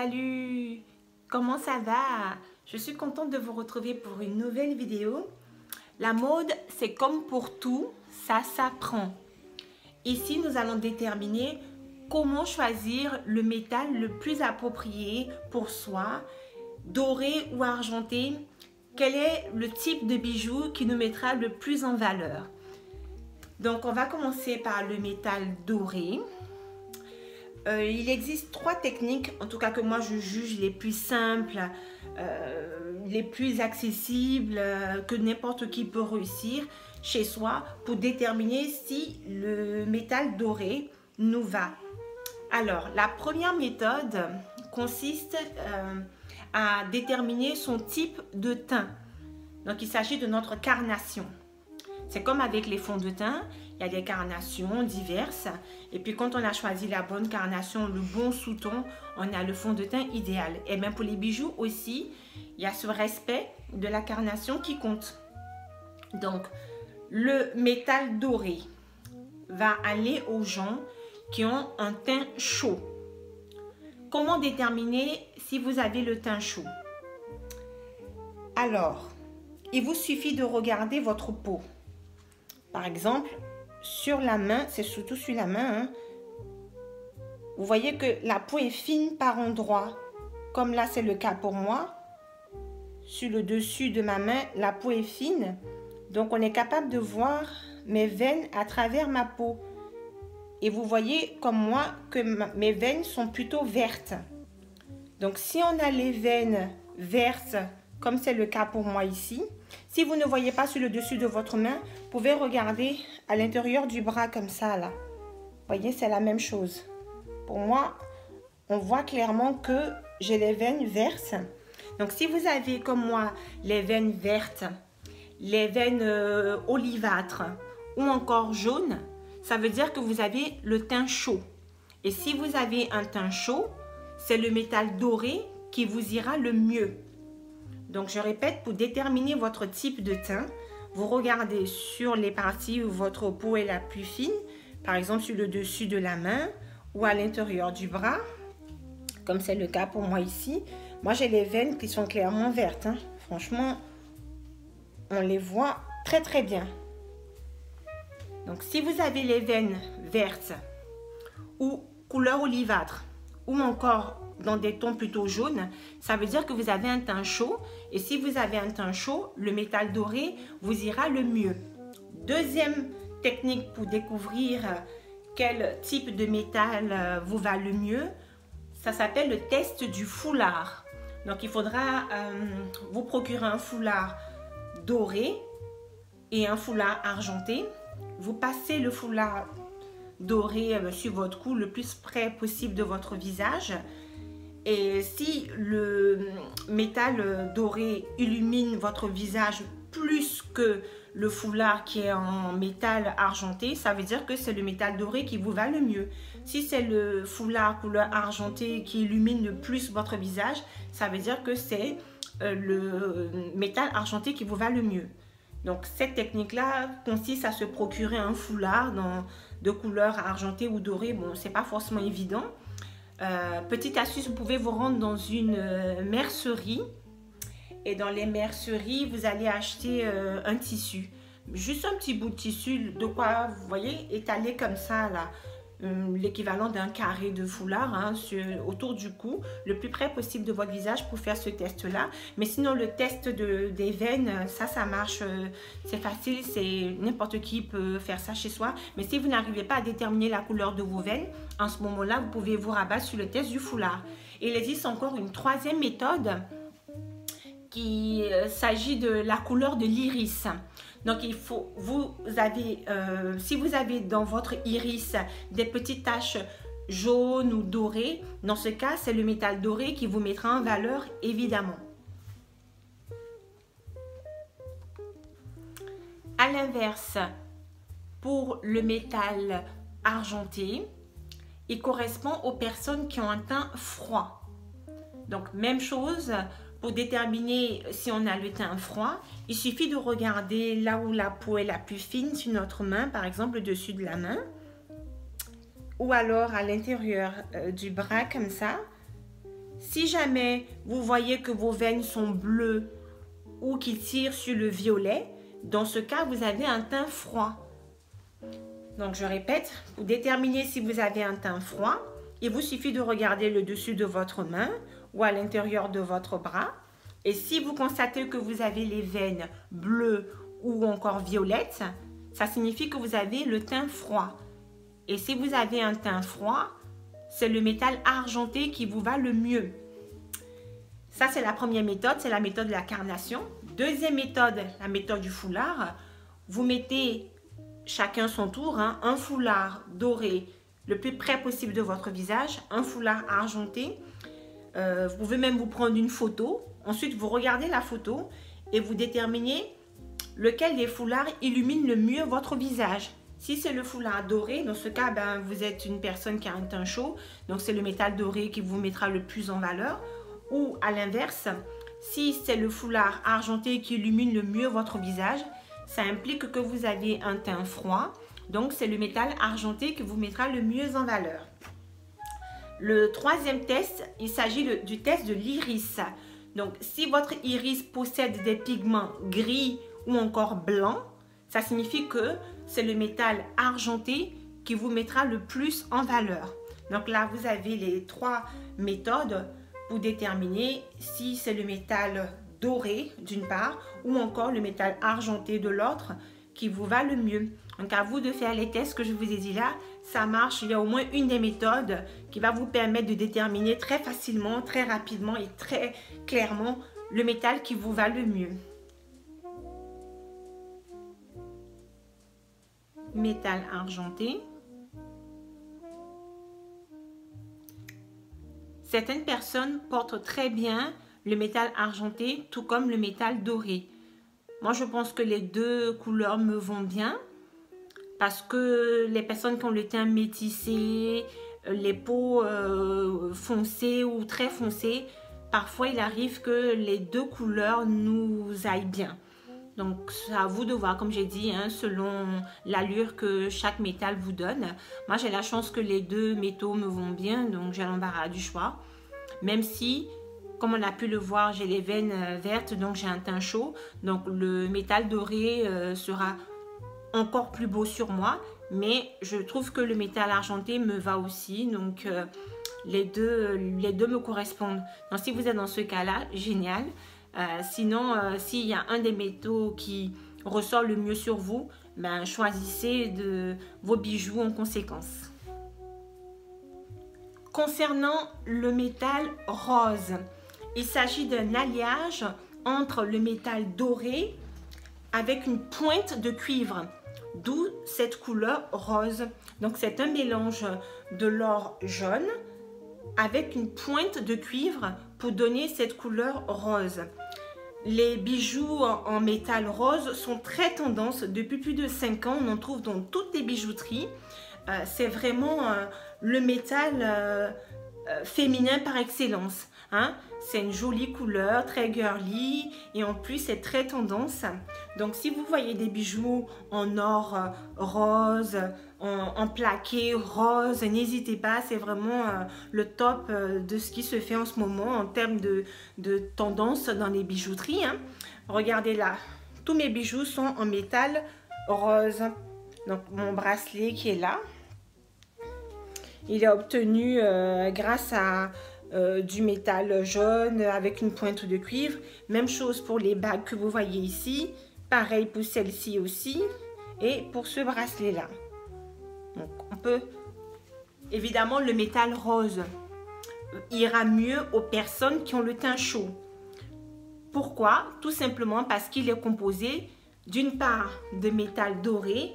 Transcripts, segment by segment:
Salut, comment ça va? Je suis contente de vous retrouver pour une nouvelle vidéo. La mode, c'est comme pour tout, ça s'apprend. Ici, nous allons déterminer comment choisir le métal le plus approprié pour soi, doré ou argenté. Quel est le type de bijou qui nous mettra le plus en valeur? Donc, on va commencer par le métal doré. Il existe 3 techniques, en tout cas que moi je juge les plus simples, les plus accessibles, que n'importe qui peut réussir chez soi pour déterminer si le métal doré nous va. Alors, la première méthode consiste à déterminer son type de teint. Donc, il s'agit de notre carnation. C'est comme avec les fonds de teint, il y a des carnations diverses. Et puis quand on a choisi la bonne carnation, le bon sous-ton, on a le fond de teint idéal. Et bien pour les bijoux aussi, il y a ce respect de la carnation qui compte. Donc le métal doré va aller aux gens qui ont un teint chaud. Comment déterminer si vous avez le teint chaud? Alors, il vous suffit de regarder votre peau. Par exemple, sur la main, c'est surtout sur la main, hein, vous voyez que la peau est fine par endroits. Comme là, c'est le cas pour moi. Sur le dessus de ma main, la peau est fine. Donc, on est capable de voir mes veines à travers ma peau. Et vous voyez, comme moi, que mes veines sont plutôt vertes. Donc, si on a les veines vertes, comme c'est le cas pour moi ici, si vous ne voyez pas sur le dessus de votre main, vous pouvez regarder à l'intérieur du bras comme ça, là. Vous voyez, c'est la même chose. Pour moi, on voit clairement que j'ai les veines vertes. Donc, si vous avez comme moi les veines vertes, les veines olivâtres ou encore jaunes, ça veut dire que vous avez le teint chaud. Et si vous avez un teint chaud, c'est le métal doré qui vous ira le mieux. Donc, je répète, pour déterminer votre type de teint, vous regardez sur les parties où votre peau est la plus fine, par exemple sur le dessus de la main ou à l'intérieur du bras, comme c'est le cas pour moi ici. Moi, j'ai les veines qui sont clairement vertes, hein. Franchement, on les voit très très bien. Donc, si vous avez les veines vertes ou couleur olivâtre ou encore dans des tons plutôt jaunes, ça veut dire que vous avez un teint chaud. Et si vous avez un teint chaud, le métal doré vous ira le mieux. Deuxième technique pour découvrir quel type de métal vous va le mieux, ça s'appelle le test du foulard. Donc, il faudra vous procurer un foulard doré et un foulard argenté. Vous passez le foulard doré sur votre cou le plus près possible de votre visage. Et si le métal doré illumine votre visage plus que le foulard qui est en métal argenté, ça veut dire que c'est le métal doré qui vous va le mieux. Si c'est le foulard couleur argenté qui illumine le plus votre visage, ça veut dire que c'est le métal argenté qui vous va le mieux. Donc cette technique-là consiste à se procurer un foulard de couleur argentée ou dorée. Bon, c'est pas forcément évident. Petite astuce, vous pouvez vous rendre dans une mercerie et dans les merceries, vous allez acheter un tissu. Juste un petit bout de tissu, de quoi, vous voyez, étalé comme ça, là. L'équivalent d'un carré de foulard hein, autour du cou, le plus près possible de votre visage pour faire ce test-là. Mais sinon, le test des veines, ça marche, c'est facile, n'importe qui peut faire ça chez soi. Mais si vous n'arrivez pas à déterminer la couleur de vos veines, en ce moment-là, vous pouvez vous rabattre sur le test du foulard. Et il existe encore une troisième méthode qui s'agit de la couleur de l'iris. Donc, il faut, si vous avez dans votre iris des petites taches jaunes ou dorées, dans ce cas, c'est le métal doré qui vous mettra en valeur, évidemment. À l'inverse, pour le métal argenté, il correspond aux personnes qui ont un teint froid. Donc, même chose. Pour déterminer si on a le teint froid, il suffit de regarder là où la peau est la plus fine sur notre main, par exemple le dessus de la main, ou alors à l'intérieur du bras comme ça. Si jamais vous voyez que vos veines sont bleues ou qu'ils tirent sur le violet, dans ce cas, vous avez un teint froid. Donc, je répète, pour déterminer si vous avez un teint froid, il vous suffit de regarder le dessus de votre main ou à l'intérieur de votre bras. Et si vous constatez que vous avez les veines bleues ou encore violettes, ça signifie que vous avez le teint froid. Et si vous avez un teint froid, c'est le métal argenté qui vous va le mieux. Ça, c'est la première méthode, c'est la méthode de la carnation. Deuxième méthode, la méthode du foulard. Vous mettez chacun son tour, un foulard doré le plus près possible de votre visage, un foulard argenté. Vous pouvez même vous prendre une photo. Ensuite, vous regardez la photo et vous déterminez lequel des foulards illumine le mieux votre visage. Si c'est le foulard doré, dans ce cas, vous êtes une personne qui a un teint chaud, donc c'est le métal doré qui vous mettra le plus en valeur. Ou à l'inverse, si c'est le foulard argenté qui illumine le mieux votre visage, ça implique que vous avez un teint froid, donc c'est le métal argenté qui vous mettra le mieux en valeur. Le troisième test, il s'agit du test de l'iris. Donc, si votre iris possède des pigments gris ou encore blancs, ça signifie que c'est le métal argenté qui vous mettra le plus en valeur. Donc là, vous avez les trois méthodes pour déterminer si c'est le métal doré d'une part ou encore le métal argenté de l'autre qui vous va le mieux. Donc à vous de faire les tests que je vous ai dit là, ça marche. Il y a au moins une des méthodes qui va vous permettre de déterminer très facilement, très rapidement et très clairement le métal qui vous va le mieux. Métal argenté. Certaines personnes portent très bien le métal argenté, tout comme le métal doré. Moi, je pense que les deux couleurs me vont bien parce que les personnes qui ont le teint métissé, les peaux foncées ou très foncées, parfois il arrive que les deux couleurs nous aillent bien. Donc, c'est à vous de voir, comme j'ai dit, selon l'allure que chaque métal vous donne. Moi, j'ai la chance que les deux métaux me vont bien, donc j'ai l'embarras du choix. Même si, comme on a pu le voir, j'ai les veines vertes, donc j'ai un teint chaud. Donc, le métal doré sera encore plus beau sur moi. Mais je trouve que le métal argenté me va aussi. Donc, les deux me correspondent. Donc, si vous êtes dans ce cas-là, génial. Sinon, s'il y a un des métaux qui ressort le mieux sur vous, choisissez vos bijoux en conséquence. Concernant le métal rose, il s'agit d'un alliage entre le métal doré avec une pointe de cuivre, d'où cette couleur rose. Donc c'est un mélange de l'or jaune avec une pointe de cuivre pour donner cette couleur rose. Les bijoux en métal rose sont très tendance. Depuis plus de 5 ans, on en trouve dans toutes les bijouteries. C'est vraiment le métal féminin par excellence. C'est une jolie couleur, très girly et en plus c'est très tendance. Donc si vous voyez des bijoux en or rose, en plaqué rose, n'hésitez pas, c'est vraiment le top de ce qui se fait en ce moment en termes de tendance dans les bijouteries. Regardez là, tous mes bijoux sont en métal rose. Donc mon bracelet qui est là, il est obtenu grâce à du métal jaune avec une pointe de cuivre. Même chose pour les bagues que vous voyez ici. Pareil pour celle-ci aussi. Et pour ce bracelet-là. Donc, on peut... Évidemment, le métal rose ira mieux aux personnes qui ont le teint chaud. Pourquoi? Tout simplement parce qu'il est composé d'une part de métal doré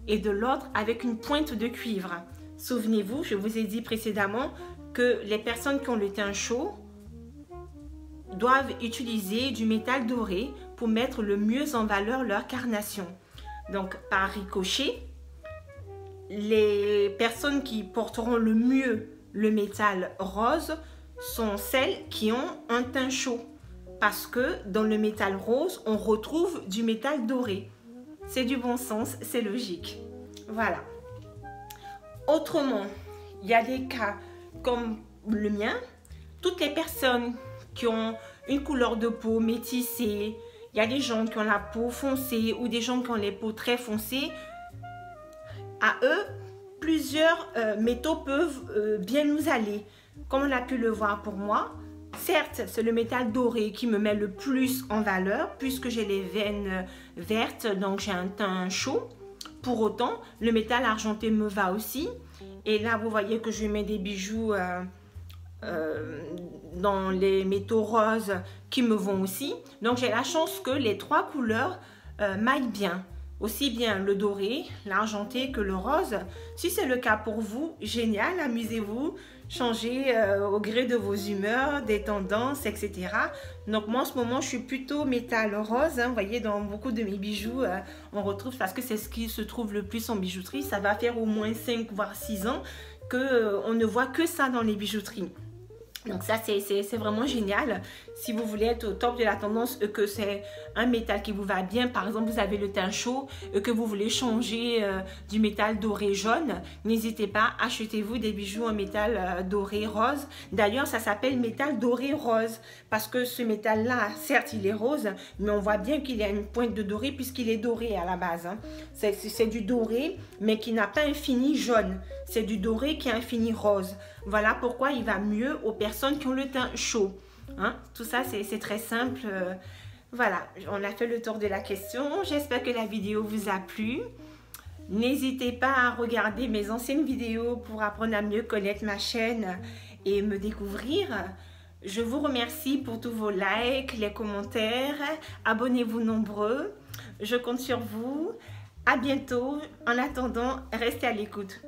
et de l'autre avec une pointe de cuivre. Souvenez-vous, je vous ai dit précédemment que les personnes qui ont le teint chaud doivent utiliser du métal doré pour mettre le mieux en valeur leur carnation. Donc, par ricochet, les personnes qui porteront le mieux le métal rose sont celles qui ont un teint chaud. Parce que dans le métal rose, on retrouve du métal doré. C'est du bon sens, c'est logique. Voilà. Autrement, il y a des cas comme le mien, toutes les personnes qui ont une couleur de peau métissée, il y a des gens qui ont la peau foncée ou des gens qui ont les peaux très foncées, à eux, plusieurs métaux peuvent bien nous aller. Comme on a pu le voir pour moi, certes, c'est le métal doré qui me met le plus en valeur puisque j'ai les veines vertes, donc j'ai un teint chaud. Pour autant, le métal argenté me va aussi. Et là, vous voyez que je mets des bijoux dans les métaux roses qui me vont aussi. Donc, j'ai la chance que les trois couleurs m'aillent bien. Aussi bien le doré, l'argenté que le rose. Si c'est le cas pour vous, génial, amusez-vous, changez au gré de vos humeurs, des tendances, etc. Donc moi en ce moment je suis plutôt métal rose, hein. Vous voyez dans beaucoup de mes bijoux, on retrouve, parce que c'est ce qui se trouve le plus en bijouterie, ça va faire au moins 5 voire 6 ans qu'on ne voit que ça dans les bijouteries. Donc ça c'est vraiment génial. Si vous voulez être au top de la tendance, que c'est un métal qui vous va bien, par exemple vous avez le teint chaud, que vous voulez changer du métal doré jaune, n'hésitez pas, achetez-vous des bijoux en métal doré rose. D'ailleurs ça s'appelle métal doré rose, parce que ce métal là, certes il est rose, mais on voit bien qu'il y a une pointe de doré puisqu'il est doré à la base, hein. C'est du doré mais qui n'a pas un fini jaune, c'est du doré qui a un fini rose. Voilà pourquoi il va mieux aux personnes qui ont le teint chaud, hein. Tout ça c'est très simple. Voilà, on a fait le tour de la question. J'espère que la vidéo vous a plu. N'hésitez pas à regarder mes anciennes vidéos pour apprendre à mieux connaître ma chaîne et me découvrir. Je vous remercie pour tous vos likes, les commentaires. Abonnez-vous nombreux. Je compte sur vous. À bientôt. En attendant, restez à l'écoute.